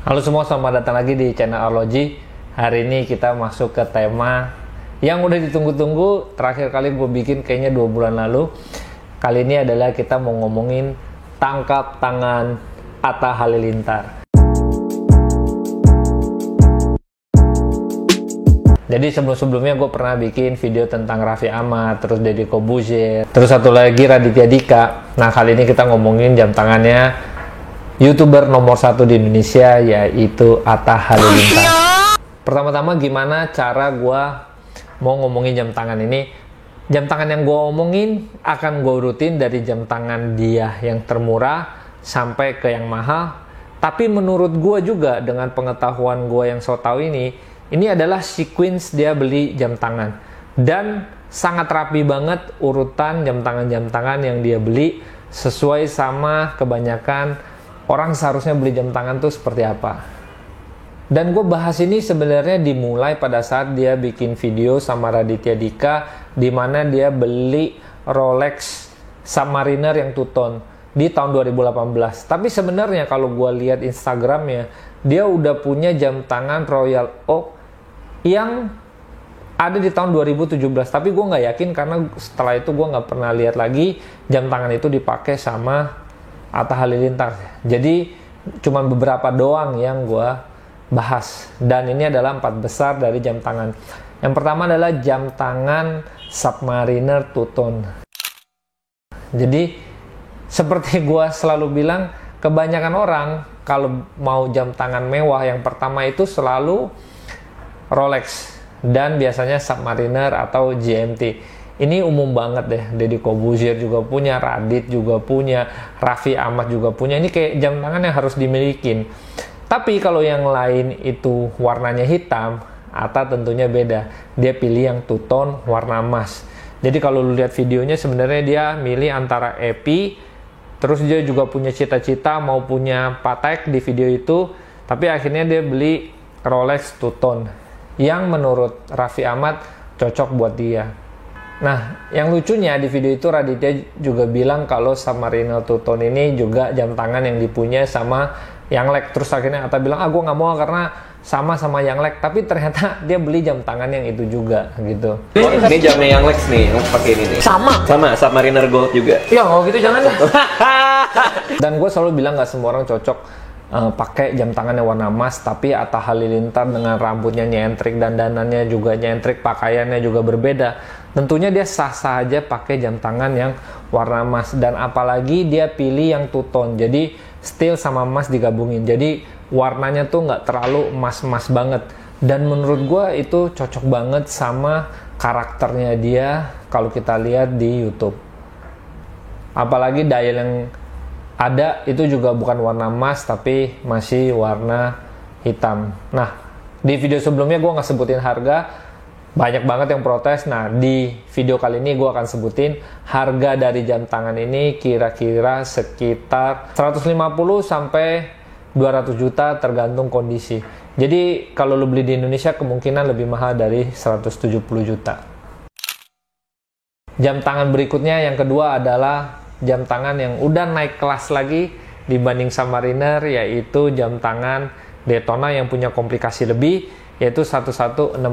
Halo semua, selamat datang lagi di channel Arloji. Hari ini kita masuk ke tema yang udah ditunggu-tunggu. Terakhir kali gue bikin kayaknya 2 bulan lalu. Kali ini adalah kita mau ngomongin tangkap tangan Atta Halilintar. Jadi sebelum-sebelumnya gue pernah bikin video tentang Raffi Ahmad, terus Deddy Corbuzier, terus satu lagi Raditya Dika. Nah, kali ini kita ngomongin jam tangannya YouTuber nomor 1 di Indonesia, yaitu Atta Halilintar. Pertama-tama gimana cara gue mau ngomongin jam tangan ini. Jam tangan yang gue omongin akan gue urutin dari jam tangan dia yang termurah sampai ke yang mahal. Tapi menurut gue juga, dengan pengetahuan gue yang so tau ini adalah sequence dia beli jam tangan. Dan sangat rapi banget urutan jam tangan yang dia beli, sesuai sama kebanyakan orang seharusnya beli jam tangan tuh seperti apa. Dan gue bahas ini sebenarnya dimulai pada saat dia bikin video sama Raditya Dika, di mana dia beli Rolex Submariner yang two-tone di tahun 2018. Tapi sebenarnya kalau gue lihat Instagramnya, dia udah punya jam tangan Royal Oak yang ada di tahun 2017. Tapi gue nggak yakin, karena setelah itu gue nggak pernah lihat lagi jam tangan itu dipakai sama Atta Halilintar. Jadi cuma beberapa doang yang gue bahas. Dan ini adalah 4 besar dari jam tangan. Yang pertama adalah jam tangan Submariner two-tone. Jadi seperti gue selalu bilang, kebanyakan orang kalau mau jam tangan mewah, yang pertama itu selalu Rolex dan biasanya Submariner atau GMT. Ini umum banget deh. Deddy Corbuzier juga punya, Radit juga punya, Raffi Ahmad juga punya. Ini kayak jam tangan yang harus dimilikin. Tapi kalau yang lain itu warnanya hitam, Atta tentunya beda. Dia pilih yang two-tone warna emas. Jadi kalau lu lihat videonya, sebenarnya dia milih antara Epi, terus dia juga punya cita-cita mau punya Patek di video itu, tapi akhirnya dia beli Rolex two-tone yang menurut Raffi Ahmad cocok buat dia. Nah, yang lucunya di video itu Raditya juga bilang kalau Submariner two-tone ini juga jam tangan yang dipunya sama Yanglek. Terus akhirnya Atta bilang, gue nggak mau karena sama Yanglek. Tapi ternyata dia beli jam tangan yang itu juga gitu. Ini jamnya Yanglek nih, yang pakai ini nih. Sama Submariner Gold juga. Ya, kalau gitu jangan deh. Dan gue selalu bilang nggak semua orang cocok pakai jam tangan yang warna emas. Tapi Atta Halilintar dengan rambutnya nyentrik, dandanannya juga nyentrik, pakaiannya juga berbeda, tentunya dia sah-sah aja pakai jam tangan yang warna emas. Dan apalagi dia pilih yang two-tone, jadi steel sama emas digabungin, jadi warnanya tuh nggak terlalu emas-emas banget. Dan menurut gue itu cocok banget sama karakternya dia kalau kita lihat di YouTube. Apalagi dial yang ada itu juga bukan warna emas, tapi masih warna hitam. Nah, di video sebelumnya gue nggak sebutin harga, banyak banget yang protes. Nah, di video kali ini gue akan sebutin harga dari jam tangan ini kira-kira sekitar 150 sampai 200 juta tergantung kondisi. Jadi kalau lo beli di Indonesia kemungkinan lebih mahal dari 170 juta. Jam tangan berikutnya yang kedua adalah jam tangan yang udah naik kelas lagi dibanding Submariner, yaitu jam tangan Daytona yang punya komplikasi lebih, yaitu 116523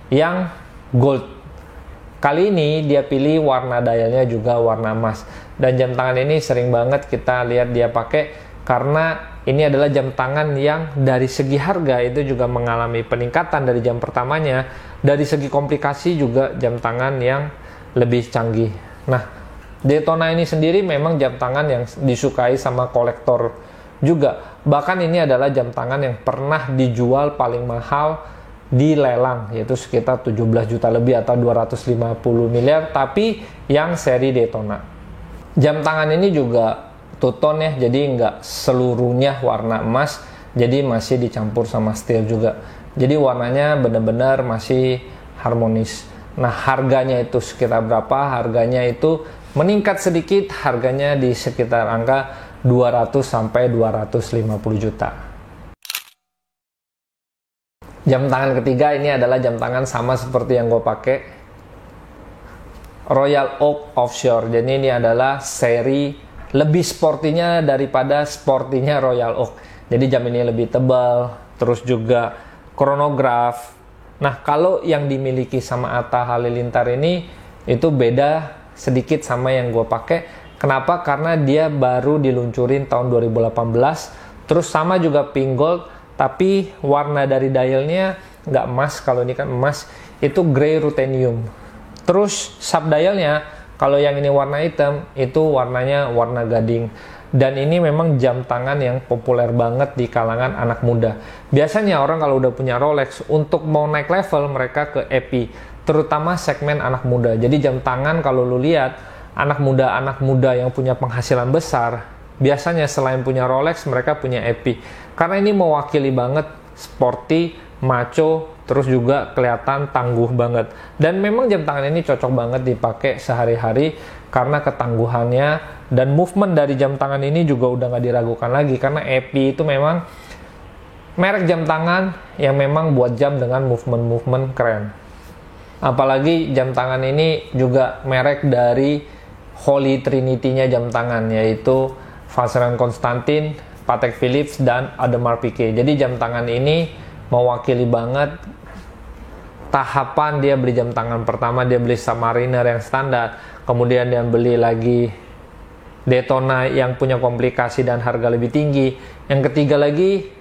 yang gold. Kali ini dia pilih warna dialnya juga warna emas. Dan jam tangan ini sering banget kita lihat dia pakai, karena ini adalah jam tangan yang dari segi harga itu juga mengalami peningkatan dari jam pertamanya. Dari segi komplikasi juga jam tangan yang lebih canggih. Nah, Daytona ini sendiri memang jam tangan yang disukai sama kolektor juga. Bahkan ini adalah jam tangan yang pernah dijual paling mahal di lelang, yaitu sekitar 17 juta lebih atau 250 miliar, tapi yang seri Daytona. Jam tangan ini juga two-tone ya, jadi nggak seluruhnya warna emas, jadi masih dicampur sama steel juga. Jadi warnanya benar-benar masih harmonis. Nah, harganya itu sekitar berapa? Harganya itu meningkat sedikit, harganya di sekitar angka 200 sampai 250 juta. Jam tangan ketiga ini adalah jam tangan sama seperti yang gue pakai, Royal Oak Offshore. Jadi ini adalah seri lebih sportinya daripada sportinya Royal Oak. Jadi jam ini lebih tebal, terus juga chronograph. Nah, kalau yang dimiliki sama Atta Halilintar ini itu beda sedikit sama yang gue pakai. Kenapa? Karena dia baru diluncurin tahun 2018. Terus sama juga pink gold, tapi warna dari dialnya nggak emas. Kalau ini kan emas, itu grey ruthenium. Terus subdialnya, kalau yang ini warna hitam, itu warnanya warna gading. Dan ini memang jam tangan yang populer banget di kalangan anak muda. Biasanya orang kalau udah punya Rolex, untuk mau naik level mereka ke EPI, terutama segmen anak muda. Jadi jam tangan kalau lu lihat, anak muda yang punya penghasilan besar, biasanya selain punya Rolex, mereka punya EPI. Karena ini mewakili banget sporty, macho, terus juga kelihatan tangguh banget. Dan memang jam tangan ini cocok banget dipakai sehari-hari karena ketangguhannya, dan movement dari jam tangan ini juga udah nggak diragukan lagi, karena EPI itu memang merek jam tangan yang memang buat jam dengan movement-movement keren. Apalagi jam tangan ini juga merek dari Holy Trinity-nya jam tangan, yaitu Vacheron Constantin, Patek Philippe, dan Audemars Piguet. Jadi jam tangan ini mewakili banget tahapan dia beli jam tangan. Pertama dia beli Submariner yang standar, kemudian dia beli lagi Daytona yang punya komplikasi dan harga lebih tinggi. Yang ketiga lagi,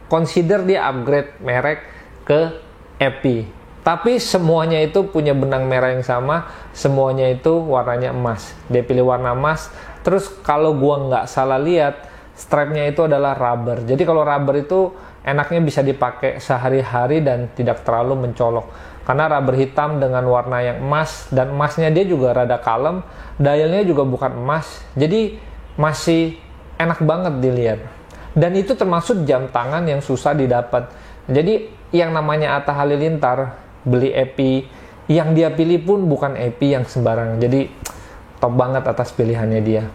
consider dia upgrade merek ke EPI. Tapi semuanya itu punya benang merah yang sama, semuanya itu warnanya emas. Dia pilih warna emas. Terus kalau gua nggak salah lihat, strapnya itu adalah rubber. Jadi kalau rubber itu enaknya bisa dipakai sehari-hari dan tidak terlalu mencolok. Karena rubber hitam dengan warna yang emas, dan emasnya dia juga rada kalem, dialnya juga bukan emas, jadi masih enak banget dilihat. Dan itu termasuk jam tangan yang susah didapat. Jadi yang namanya Atta Halilintar beli EPI, yang dia pilih pun bukan EPI yang sembarangan. Jadi top banget atas pilihannya dia.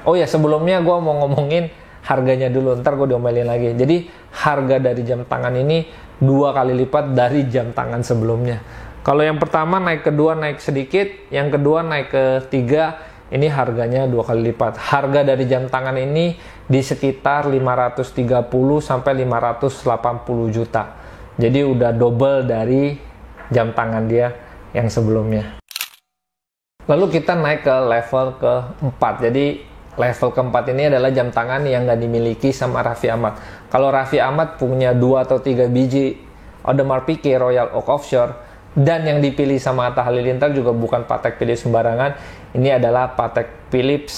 Oh ya, sebelumnya gue mau ngomongin harganya dulu, ntar gue diomelin lagi. Jadi harga dari jam tangan ini 2 kali lipat dari jam tangan sebelumnya. Kalau yang pertama naik kedua naik sedikit, yang kedua naik ketiga, ini harganya 2 kali lipat. Harga dari jam tangan ini di sekitar 530 sampai 580 juta. Jadi udah double dari jam tangan dia yang sebelumnya. Lalu kita naik ke level keempat. Jadi level keempat ini adalah jam tangan yang nggak dimiliki sama Raffi Ahmad. Kalau Raffi Ahmad punya 2 atau 3 biji Audemars Piguet Royal Oak Offshore, dan yang dipilih sama Atta Halilintar juga bukan Patek Philippe sembarangan. Ini adalah Patek Philippe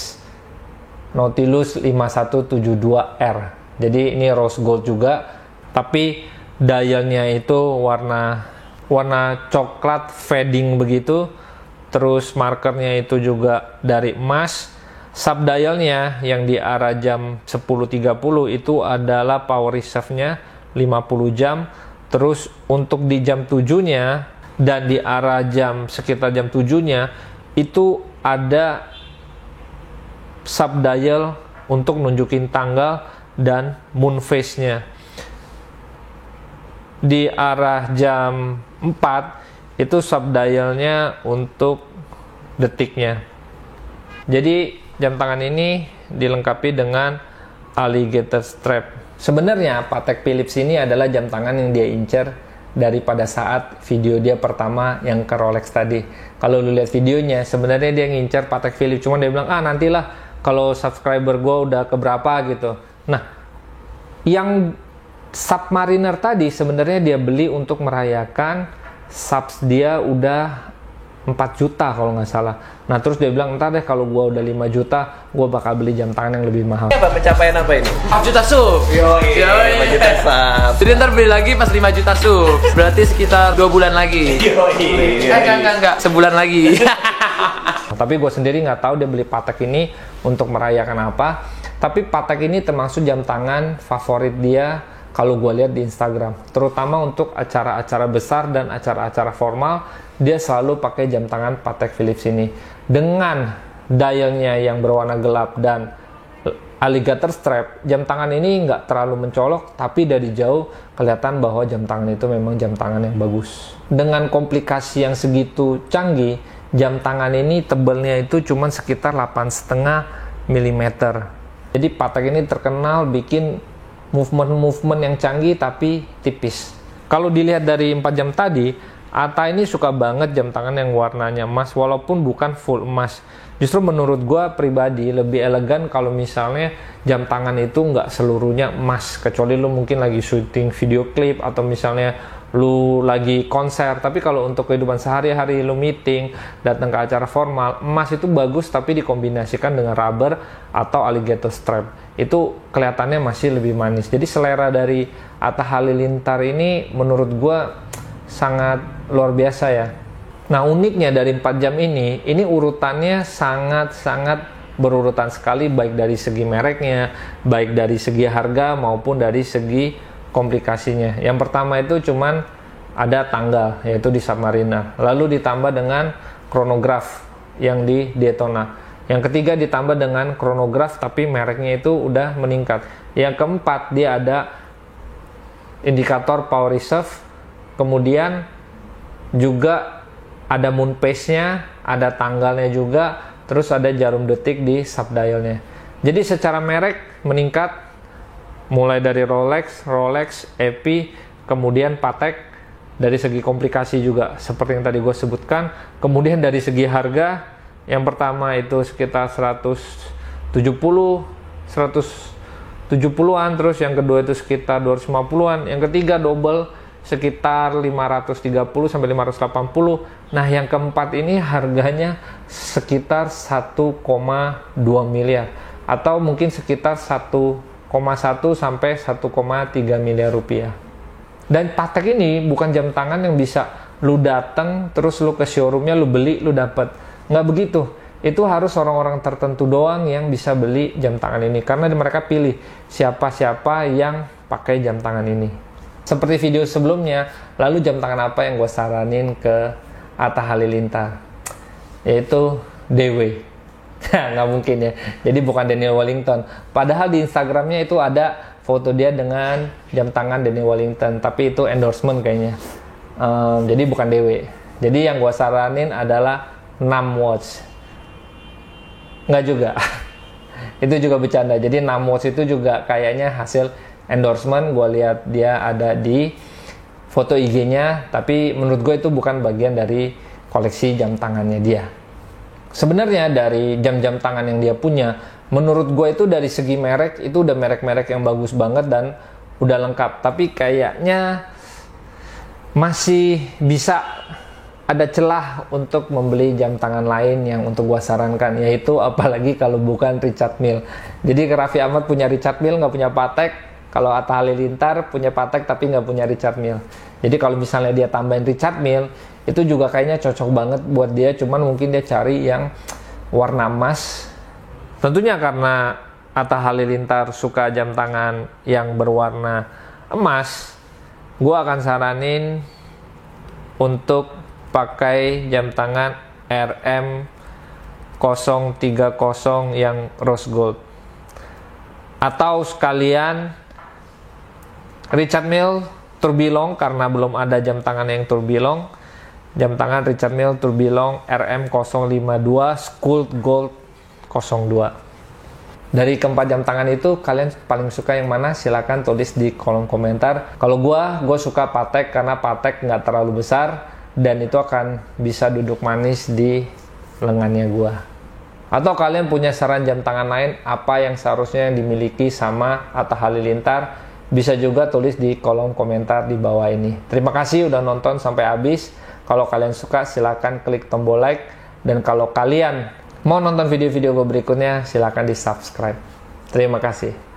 Nautilus 5172R. Jadi ini rose gold juga, tapi dialnya itu warna coklat fading begitu. Terus markernya itu juga dari emas. Subdialnya yang di arah jam 10.30 itu adalah power reserve-nya 50 jam. Terus untuk di jam 7-nya dan di arah sekitar jam 7-nya itu ada subdial untuk nunjukin tanggal dan moon phase-nya. Di arah jam 4 itu subdialnya untuk detiknya. Jadi jam tangan ini dilengkapi dengan alligator strap. Sebenarnya Patek Philippe ini adalah jam tangan yang dia incer daripada saat video dia pertama yang ke Rolex tadi. Kalau lu lihat videonya, sebenarnya dia ngincer Patek Philippe, cuma dia bilang, nantilah kalau subscriber gue udah keberapa gitu. Nah, yang Submariner tadi sebenarnya dia beli untuk merayakan subs dia udah 4 juta kalau nggak salah. Nah terus dia bilang, ntar deh kalau gue udah 5 juta, gue bakal beli jam tangan yang lebih mahal. Apa pencapaian apa ini? 4 juta sub. Yoi, 5 juta sub. Jadi ntar beli lagi pas 5 juta sub. Berarti sekitar 2 bulan lagi. Yoi. Enggak, sebulan lagi. Tapi gue sendiri nggak tahu dia beli Patek ini untuk merayakan apa. Tapi Patek ini termasuk jam tangan favorit dia kalau gue lihat di Instagram. Terutama untuk acara-acara besar dan acara-acara formal, dia selalu pakai jam tangan Patek Philippe ini. Dengan dialnya yang berwarna gelap dan alligator strap, jam tangan ini nggak terlalu mencolok, tapi dari jauh kelihatan bahwa jam tangan itu memang jam tangan yang bagus. Dengan komplikasi yang segitu canggih, jam tangan ini tebelnya itu cuma sekitar 8,5 mm. Jadi Patek ini terkenal bikin movement yang canggih tapi tipis. Kalau dilihat dari 4 jam tadi, Atta ini suka banget jam tangan yang warnanya emas walaupun bukan full emas. Justru menurut gue pribadi lebih elegan kalau misalnya jam tangan itu nggak seluruhnya emas, kecuali lu mungkin lagi syuting video klip atau misalnya lu lagi konser. Tapi kalau untuk kehidupan sehari-hari, lu meeting, datang ke acara formal, emas itu bagus tapi dikombinasikan dengan rubber atau alligator strap. Itu kelihatannya masih lebih manis. Jadi selera dari Atta Halilintar ini menurut gue sangat luar biasa ya. Nah, uniknya dari 4 jam ini urutannya sangat-sangat berurutan sekali, baik dari segi mereknya, baik dari segi harga maupun dari segi komplikasinya. Yang pertama itu cuman ada tanggal, yaitu di Submariner. Lalu ditambah dengan chronograph yang di Daytona. Yang ketiga ditambah dengan chronograph tapi mereknya itu udah meningkat. Yang keempat dia ada indikator power reserve, kemudian juga ada moon pace-nya, ada tanggalnya juga, terus ada jarum detik di subdialnya. Jadi secara merek meningkat, mulai dari Rolex, EP, kemudian Patek. Dari segi komplikasi juga seperti yang tadi gue sebutkan. Kemudian dari segi harga, yang pertama itu sekitar 170-an, terus yang kedua itu sekitar 250-an, yang ketiga double sekitar 530 sampai 580. Nah, yang keempat ini harganya sekitar 1,2 miliar atau mungkin sekitar 1,1 sampai 1,3 miliar rupiah. Dan Patek ini bukan jam tangan yang bisa lu datang terus lu ke showroomnya lu beli lu dapat. Nggak begitu. Itu harus orang-orang tertentu doang yang bisa beli jam tangan ini karena mereka pilih siapa-siapa yang pakai jam tangan ini. Seperti video sebelumnya, lalu jam tangan apa yang gue saranin ke Atta Halilintar? Yaitu DW. Nggak mungkin ya. Jadi bukan Daniel Wellington. Padahal di Instagramnya itu ada foto dia dengan jam tangan Daniel Wellington. Tapi itu endorsement kayaknya. Jadi bukan DW. Jadi yang gue saranin adalah NAM Watch. Nggak juga. Itu juga bercanda. Jadi NAM Watch itu juga kayaknya hasil endorsement. Gue lihat dia ada di foto IG-nya, tapi menurut gue itu bukan bagian dari koleksi jam tangannya dia. Sebenarnya dari jam-jam tangan yang dia punya, menurut gue itu dari segi merek itu udah merek-merek yang bagus banget dan udah lengkap. Tapi kayaknya masih bisa ada celah untuk membeli jam tangan lain yang untuk gue sarankan, yaitu apalagi kalau bukan Richard Mille. Jadi Raffi Ahmad punya Richard Mille, nggak punya Patek. Kalau Atta Halilintar punya Patek tapi nggak punya Richard Mille. Jadi kalau misalnya dia tambahin Richard Mille, itu juga kayaknya cocok banget buat dia. Cuman mungkin dia cari yang warna emas. Tentunya karena Atta Halilintar suka jam tangan yang berwarna emas, gue akan saranin untuk pakai jam tangan RM030 yang rose gold. Atau sekalian Richard Mille Tourbillon, karena belum ada jam tangan yang Tourbillon. Jam tangan Richard Mille Tourbillon RM052 Sculpt Gold 02. Dari keempat jam tangan itu kalian paling suka yang mana? Silahkan tulis di kolom komentar. Kalau gue suka Patek karena Patek nggak terlalu besar dan itu akan bisa duduk manis di lengannya gue. Atau kalian punya saran jam tangan lain apa yang seharusnya dimiliki sama Atta Halilintar? Bisa juga tulis di kolom komentar di bawah ini. Terima kasih udah nonton sampai habis. Kalau kalian suka silahkan klik tombol like. Dan kalau kalian mau nonton video-video gue berikutnya silahkan di subscribe. Terima kasih.